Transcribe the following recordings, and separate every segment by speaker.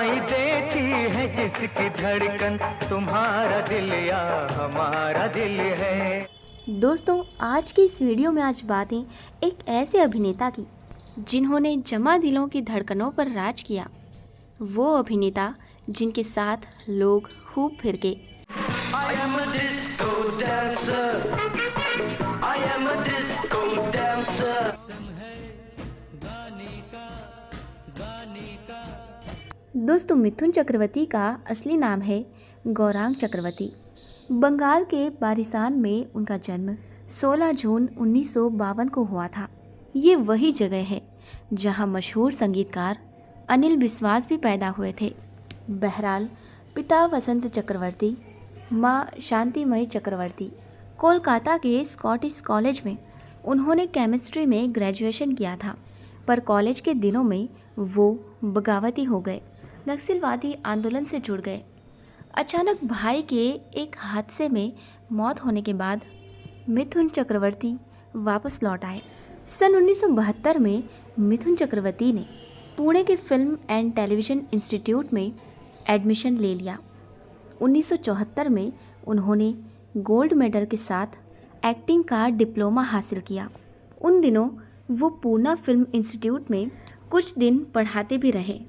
Speaker 1: सुनाई देती है जिसकी धड़कन तुम्हारा दिल या हमारा दिल है।
Speaker 2: दोस्तों, आज की इस वीडियो में आज बातें एक ऐसे अभिनेता की जिन्होंने जमा दिलों की धड़कनों पर राज किया। वो अभिनेता जिनके साथ लोग खूब फिरके।
Speaker 1: I am a disco dancer. I am a disco dancer.
Speaker 2: दोस्तों, मिथुन चक्रवर्ती का असली नाम है गौरांग चक्रवर्ती। बंगाल के बारिसान में उनका जन्म 16 जून 1952 को हुआ था। ये वही जगह है जहां मशहूर संगीतकार अनिल बिस्वास भी पैदा हुए थे। बहरहाल, पिता वसंत चक्रवर्ती, माँ शांतिमयी चक्रवर्ती। कोलकाता के स्कॉटिश कॉलेज में उन्होंने केमिस्ट्री में ग्रेजुएशन किया था, पर कॉलेज के दिनों में वो बगावती हो गए, नक्सलवादी आंदोलन से जुड़ गए। अचानक भाई के एक हादसे में मौत होने के बाद मिथुन चक्रवर्ती वापस लौट आए। सन 1972 में मिथुन चक्रवर्ती ने पुणे के फिल्म एंड टेलीविज़न इंस्टीट्यूट में एडमिशन ले लिया। 1974 में उन्होंने गोल्ड मेडल के साथ एक्टिंग का डिप्लोमा हासिल किया। उन दिनों वो पूना फिल्म इंस्टीट्यूट में कुछ दिन पढ़ाते भी रहे।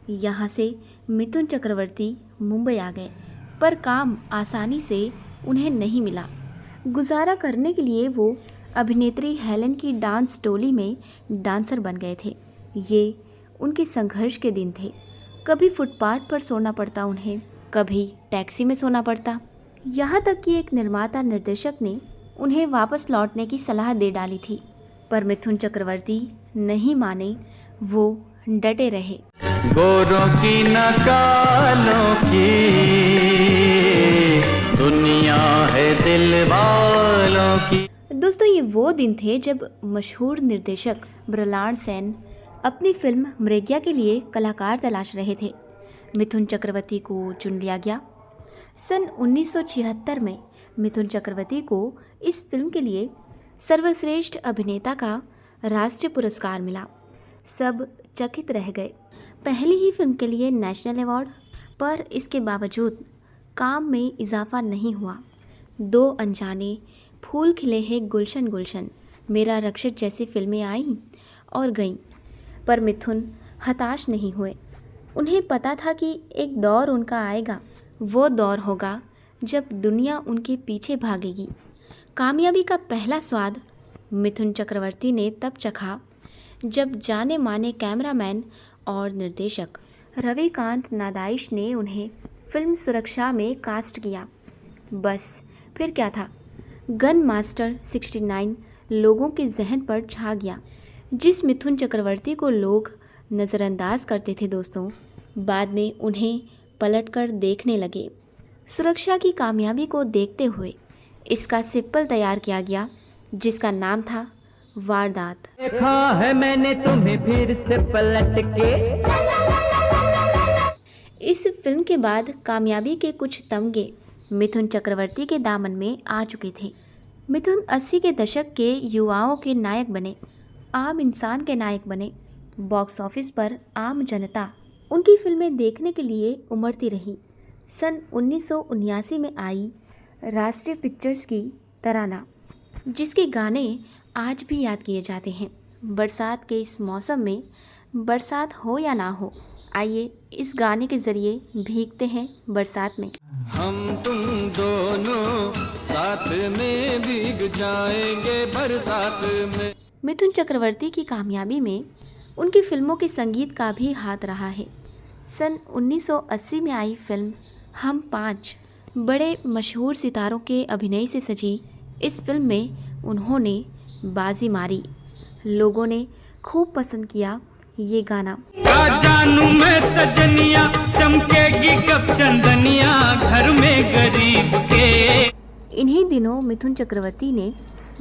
Speaker 2: यहाँ से मिथुन चक्रवर्ती मुंबई आ गए, पर काम आसानी से उन्हें नहीं मिला। गुजारा करने के लिए वो अभिनेत्री हेलन की डांस टोली में डांसर बन गए थे। ये उनके संघर्ष के दिन थे। कभी फुटपाथ पर सोना पड़ता उन्हें, कभी टैक्सी में सोना पड़ता। यहाँ तक कि एक निर्माता निर्देशक ने उन्हें वापस लौटने की सलाह दे डाली थी, पर मिथुन चक्रवर्ती नहीं माने। वो डटे रहे।
Speaker 1: गोरों की न कालों की दुनिया है दिल वालों की।
Speaker 2: दोस्तों, ये वो दिन थे जब मशहूर निर्देशक ब्रलाड सेन अपनी फिल्म मृग्या के लिए कलाकार तलाश रहे थे। मिथुन चक्रवर्ती को चुन लिया गया। सन 1976 में मिथुन चक्रवर्ती को इस फिल्म के लिए सर्वश्रेष्ठ अभिनेता का राष्ट्रीय पुरस्कार मिला। सब चकित रह गए। पहली ही फिल्म के लिए नेशनल अवार्ड, पर इसके बावजूद काम में इजाफा नहीं हुआ। दो अनजाने, फूल खिले हैं गुलशन गुलशन, मेरा रक्षक जैसी फिल्में आईं और गईं, पर मिथुन हताश नहीं हुए। उन्हें पता था कि एक दौर उनका आएगा। वो दौर होगा जब दुनिया उनके पीछे भागेगी। कामयाबी का पहला स्वाद मिथुन चक्रवर्ती ने तब चखा जब जाने माने कैमरामैन और निर्देशक रविकांत नादाइश ने उन्हें फिल्म सुरक्षा में कास्ट किया। बस फिर क्या था, गन मास्टर 69 लोगों के जहन पर छा गया। जिस मिथुन चक्रवर्ती को लोग नज़रअंदाज करते थे दोस्तों, बाद में उन्हें पलटकर देखने लगे। सुरक्षा की कामयाबी को देखते हुए इसका सिक्वल तैयार किया गया, जिसका नाम था वारदात।
Speaker 1: देखा है मैंने तुम्हें फिर से पलट के।
Speaker 2: इस फिल्म के बाद कामयाबी के कुछ तमगे मिथुन चक्रवर्ती के दामन में आ चुके थे। मिथुन 80 के दशक के युवाओं के नायक बने, आम इंसान के नायक बने। बॉक्स ऑफिस पर आम जनता उनकी फिल्में देखने के लिए उमड़ती रही। सन 1979 में आई राष्ट्रीय पिक्चर्स की तराना, जिसके गाने आज भी याद किए जाते हैं। बरसात के इस मौसम में, बरसात हो या ना हो, आइए इस गाने के ज़रिए भीगते हैं बरसात में।
Speaker 1: हम तुम दोनों साथ में भीग जाएंगे बरसात में।
Speaker 2: मिथुन चक्रवर्ती की कामयाबी में उनकी फिल्मों के संगीत का भी हाथ रहा है। सन 1980 में आई फिल्म हम 5 बड़े मशहूर सितारों के अभिनय से सजी इस फिल्म में उन्होंने बाजी मारी। लोगों ने खूब पसंद किया ये गाना।
Speaker 1: जानू मैं सजनिया चमकेगी कब चंदनिया घर में गरीब के।
Speaker 2: इन्हीं दिनों मिथुन चक्रवर्ती ने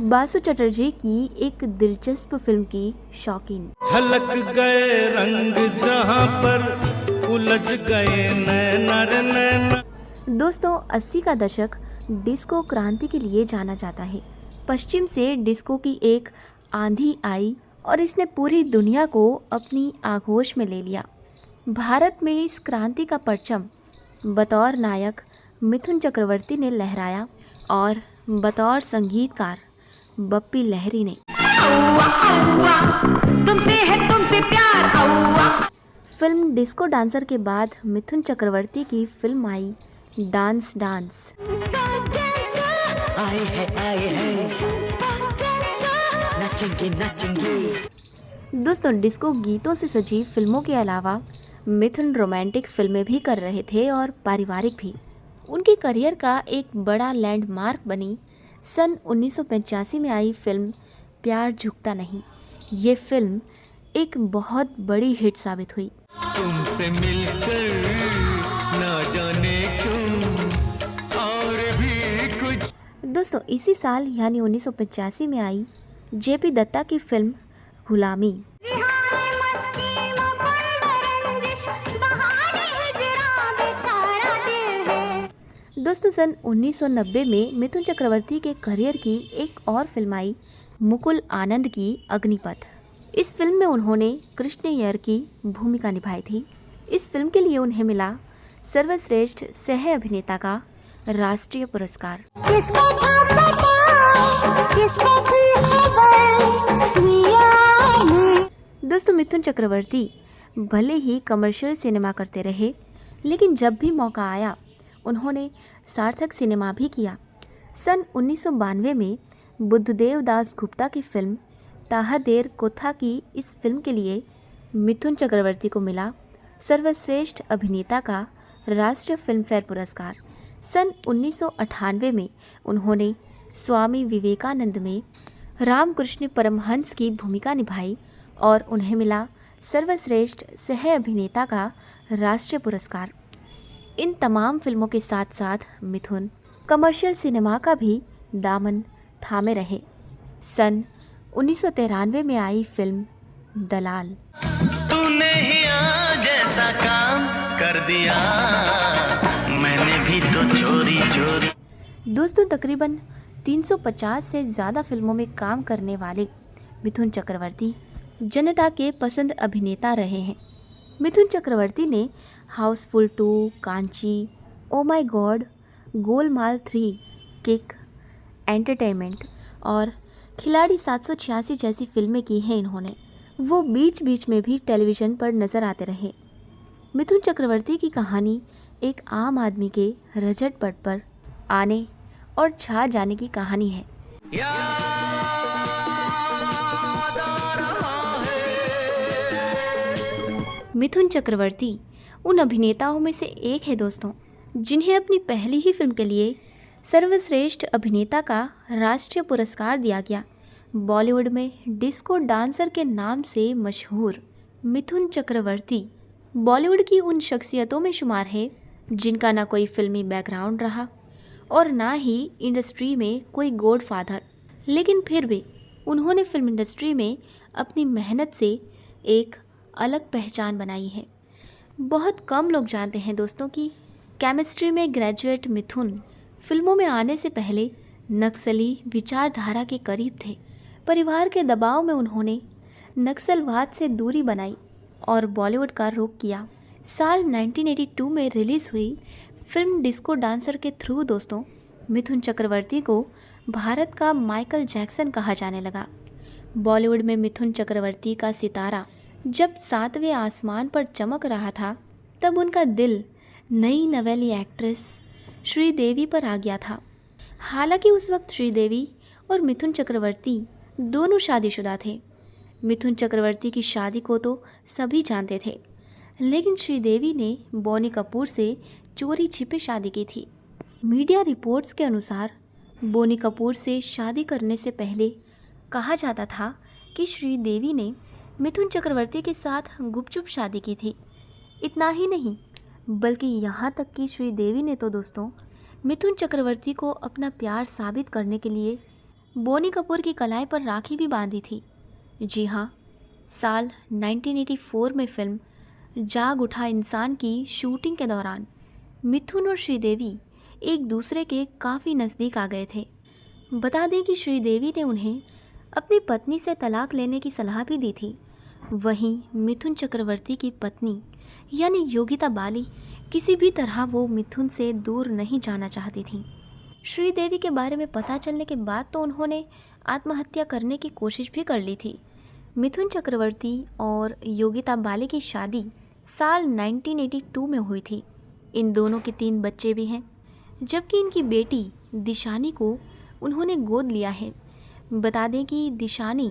Speaker 2: बासु चटर्जी की एक दिलचस्प फिल्म की शौकीन।
Speaker 1: झलक गए रंग जहां पर उलझ गए नैना रे नैना।
Speaker 2: दोस्तों, 80 का दशक डिस्को क्रांति के लिए जाना जाता है। पश्चिम से डिस्को की एक आंधी आई और इसने पूरी दुनिया को अपनी आगोश में ले लिया। भारत में इस क्रांति का परचम बतौर नायक मिथुन चक्रवर्ती ने लहराया और बतौर संगीतकार बप्पी लहरी ने। तुमसे प्यार। फिल्म डिस्को डांसर के बाद मिथुन चक्रवर्ती की फिल्म आई डांस डांस। आए हैं नाचेंगे। दोस्तों, डिस्को गीतों से सजी फिल्मों के अलावा मिथुन रोमांटिक फिल्में भी कर रहे थे और पारिवारिक भी। उनके करियर का एक बड़ा लैंडमार्क बनी सन 1985 में आई फिल्म प्यार झुकता नहीं। ये फिल्म एक बहुत बड़ी हिट साबित हुई।
Speaker 3: तुमसे मिलकर ना जाने क्यों और भी कुछ।
Speaker 2: दोस्तों, इसी साल यानी 1985 में आई जेपी दत्ता की फिल्म गुलामी। दोस्तों, सन 1990 में मिथुन चक्रवर्ती के करियर की एक और फिल्म आई मुकुल आनंद की अग्निपथ। इस फिल्म में उन्होंने कृष्ण अय्यर की भूमिका निभाई थी। इस फिल्म के लिए उन्हें मिला सर्वश्रेष्ठ सह अभिनेता का राष्ट्रीय पुरस्कार। दोस्तों, मिथुन चक्रवर्ती भले ही कमर्शियल सिनेमा करते रहे, लेकिन जब भी मौका आया उन्होंने सार्थक सिनेमा भी किया। सन 1992 में बुद्धदेव दास गुप्ता की फिल्म ताहादेर कोथा की इस फिल्म के लिए मिथुन चक्रवर्ती को मिला सर्वश्रेष्ठ अभिनेता का राष्ट्रीय फिल्मफेयर पुरस्कार। सन 1998 में उन्होंने स्वामी विवेकानंद में रामकृष्ण परमहंस की भूमिका निभाई और उन्हें मिला सर्वश्रेष्ठ सह अभिनेता का राष्ट्रीय पुरस्कार। इन तमाम फिल्मों के साथ साथ मिथुन कमर्शियल सिनेमा का भी दामन थामे रहे। सन 1993 में आई फिल्म दलाल।
Speaker 3: तूने ही आज ऐसा काम कर दिया, मैंने भी तो चोरी चोरी।
Speaker 2: दोस्तों, तकरीबन 350 से ज़्यादा फिल्मों में काम करने वाले मिथुन चक्रवर्ती जनता के पसंद अभिनेता रहे हैं। मिथुन चक्रवर्ती ने Housefull 2, Kanchi, oh my God, Golmaal 3, kick, entertainment और खिलाड़ी 786 जैसी फिल्में की हैं इन्होंने। वो बीच बीच में भी टेलीविज़न पर नज़र आते रहे। मिथुन चक्रवर्ती की कहानी एक आम आदमी के रजट पट पर आने और छा जाने की कहानी है। मिथुन चक्रवर्ती उन अभिनेताओं में से एक है दोस्तों, जिन्हें अपनी पहली ही फिल्म के लिए सर्वश्रेष्ठ अभिनेता का राष्ट्रीय पुरस्कार दिया गया। बॉलीवुड में डिस्को डांसर के नाम से मशहूर मिथुन चक्रवर्ती बॉलीवुड की उन शख्सियतों में शुमार है जिनका ना कोई फिल्मी बैकग्राउंड रहा और ना ही इंडस्ट्री में कोई गॉडफादर, लेकिन फिर भी उन्होंने फिल्म इंडस्ट्री में अपनी मेहनत से एक अलग पहचान बनाई है। बहुत कम लोग जानते हैं दोस्तों कि केमिस्ट्री में ग्रेजुएट मिथुन फिल्मों में आने से पहले नक्सली विचारधारा के करीब थे। परिवार के दबाव में उन्होंने नक्सलवाद से दूरी बनाई और बॉलीवुड का रुख किया। साल 1982 में रिलीज़ हुई फिल्म डिस्को डांसर के थ्रू दोस्तों मिथुन चक्रवर्ती को भारत का माइकल जैक्सन कहा जाने लगा। बॉलीवुड में मिथुन चक्रवर्ती का सितारा जब 7वें आसमान पर चमक रहा था, तब उनका दिल नई नवेली एक्ट्रेस श्रीदेवी पर आ गया था। हालांकि उस वक्त श्रीदेवी और मिथुन चक्रवर्ती दोनों शादीशुदा थे। मिथुन चक्रवर्ती की शादी को तो सभी जानते थे, लेकिन श्रीदेवी ने बॉनी कपूर से चोरी छिपे शादी की थी। मीडिया रिपोर्ट्स के अनुसार बॉनी कपूर से शादी करने से पहले कहा जाता था कि श्रीदेवी ने मिथुन चक्रवर्ती के साथ गुपचुप शादी की थी। इतना ही नहीं, बल्कि यहाँ तक कि श्रीदेवी ने तो दोस्तों मिथुन चक्रवर्ती को अपना प्यार साबित करने के लिए बॉनी कपूर की कलाई पर राखी भी बांधी थी। जी हाँ, साल 1984 में फिल्म जाग उठा इंसान की शूटिंग के दौरान मिथुन और श्रीदेवी एक दूसरे के काफ़ी नज़दीक आ गए थे। बता दें कि श्रीदेवी ने उन्हें अपनी पत्नी से तलाक लेने की सलाह भी दी थी। वहीं मिथुन चक्रवर्ती की पत्नी यानी योगिता बाली किसी भी तरह वो मिथुन से दूर नहीं जाना चाहती थी। श्रीदेवी के बारे में पता चलने के बाद तो उन्होंने आत्महत्या करने की कोशिश भी कर ली थी। मिथुन चक्रवर्ती और योगिता बाली की शादी साल 1982 में हुई थी। इन दोनों के 3 बच्चे भी हैं, जबकि इनकी बेटी दिशानी को उन्होंने गोद लिया है। बता दें कि दिशानी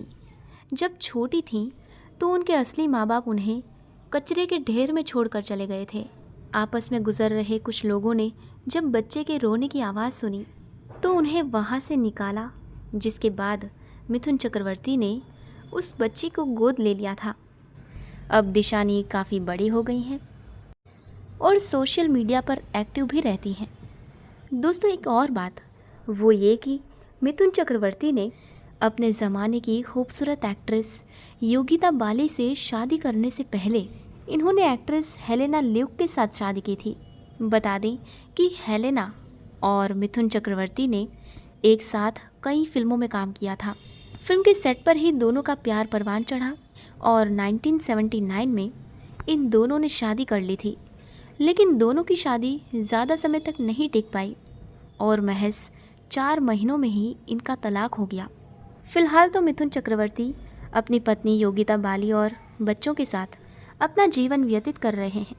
Speaker 2: जब छोटी थी तो उनके असली माँ बाप उन्हें कचरे के ढेर में छोड़कर चले गए थे। आपस में गुजर रहे कुछ लोगों ने जब बच्चे के रोने की आवाज़ सुनी तो उन्हें वहाँ से निकाला, जिसके बाद मिथुन चक्रवर्ती ने उस बच्ची को गोद ले लिया था। अब दिशानी काफ़ी बड़ी हो गई हैं और सोशल मीडिया पर एक्टिव भी रहती हैं। दोस्तों, एक और बात वो ये कि मिथुन चक्रवर्ती ने अपने ज़माने की खूबसूरत एक्ट्रेस योगिता बाली से शादी करने से पहले इन्होंने एक्ट्रेस हेलेना ल्यूक के साथ शादी की थी। बता दें कि हेलेना और मिथुन चक्रवर्ती ने एक साथ कई फिल्मों में काम किया था। फिल्म के सेट पर ही दोनों का प्यार परवान चढ़ा और 1979 में इन दोनों ने शादी कर ली थी। लेकिन दोनों की शादी ज़्यादा समय तक नहीं टिक पाई और महज 4 महीनों में ही इनका तलाक हो गया। फिलहाल तो मिथुन चक्रवर्ती अपनी पत्नी योगिता बाली और बच्चों के साथ अपना जीवन व्यतीत कर रहे हैं।